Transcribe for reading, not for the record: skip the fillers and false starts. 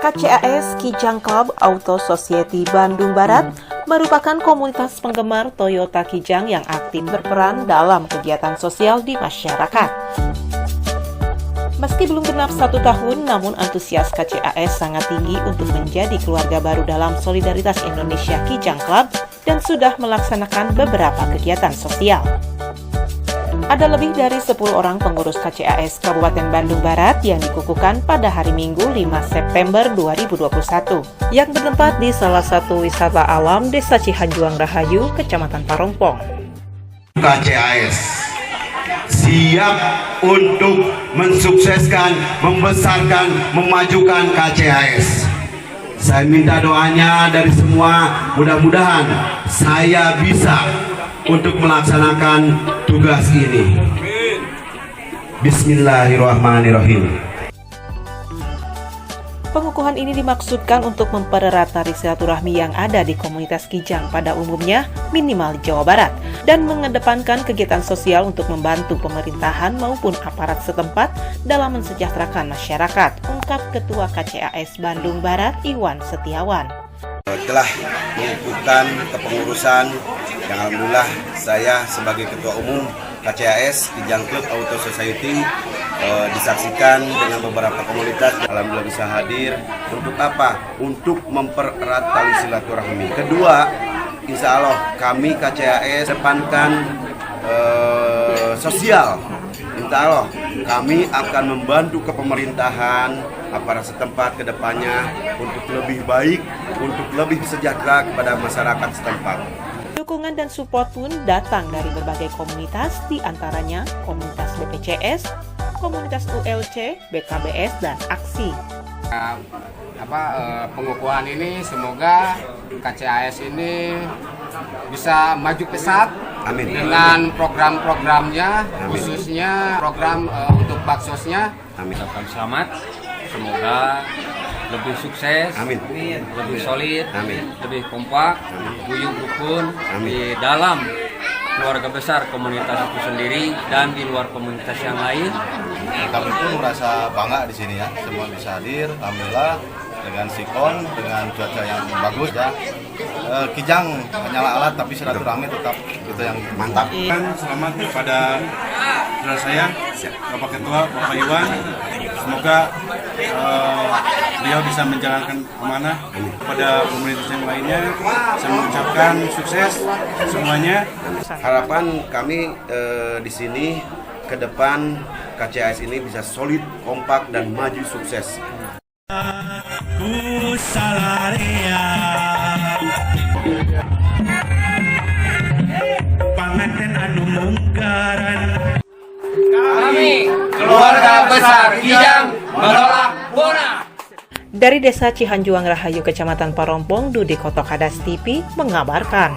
KCAS Kijang Club Auto Society Bandung Barat merupakan komunitas penggemar Toyota Kijang yang aktif berperan dalam kegiatan sosial di masyarakat. Meski belum genap 1 tahun, namun antusias KCAS sangat tinggi untuk menjadi keluarga baru dalam Solidaritas Indonesia Kijang Club dan sudah melaksanakan beberapa kegiatan sosial. Ada lebih dari 10 orang pengurus KCAS Kabupaten Bandung Barat yang dikukuhkan pada hari Minggu 5 September 2021 yang bertempat di salah satu wisata alam Desa Cihanjuang Rahayu, Kecamatan Parongpong. KCAS siap untuk mensukseskan, membesarkan, memajukan KCAS. Saya minta doanya dari semua, mudah-mudahan saya bisa untuk melaksanakan tugas ini. Bismillahirrahmanirrahim. Pengukuhan ini dimaksudkan untuk mempererat tali silaturahmi yang ada di komunitas Kijang pada umumnya, minimal di Jawa Barat, dan mengedepankan kegiatan sosial untuk membantu pemerintahan maupun aparat setempat dalam mensejahterakan masyarakat, ungkap Ketua KCAS Bandung Barat Iwan Setiawan. Telah mengukuhkan kepengurusan yang alhamdulillah saya sebagai Ketua Umum KCAS Kijang Club Auto Society disaksikan dengan beberapa komunitas. Alhamdulillah bisa hadir. Untuk apa? Untuk mempererat tali silaturahmi. Kedua, insya Allah kami KCAS depankan sosial. Insya Allah kami akan membantu kepemerintahan aparat setempat ke depannya untuk lebih baik, untuk lebih sejahtera kepada masyarakat setempat. Dukungan dan support pun datang dari berbagai komunitas, diantaranya komunitas BPCS, komunitas ULC, BKBS, dan AKSI. Pengukuhan ini semoga KCAS ini bisa maju pesat. Amin. Dengan program-programnya, khususnya program untuk baksosnya. Amin. Selamat, semoga lebih sukses, amin, lebih solid, amin, lebih kompak, guyup rukun di dalam keluarga besar komunitas itu sendiri dan di luar komunitas yang lain. Kami pun merasa bangga di sini ya, semua bisa hadir, alhamdulillah dengan sikon, dengan cuaca yang bagus ya. Kijang hanyalah alat tapi silaturahmi tetap itu yang mantap. Selamat kepada saudara saya, Bapak Ketua, Bapak Iwan. Semoga beliau bisa menjalankan amanah kepada komunitas yang lainnya. Saya mengucapkan sukses semuanya. Harapan kami di sini ke depan KCAS ini bisa solid, kompak, dan maju sukses. Kami, keluarga besar Kijang, menolak Bona. Dari Desa Cihanjuang Rahayu, Kecamatan Parongpong, Dudi Kotokadas TV mengabarkan.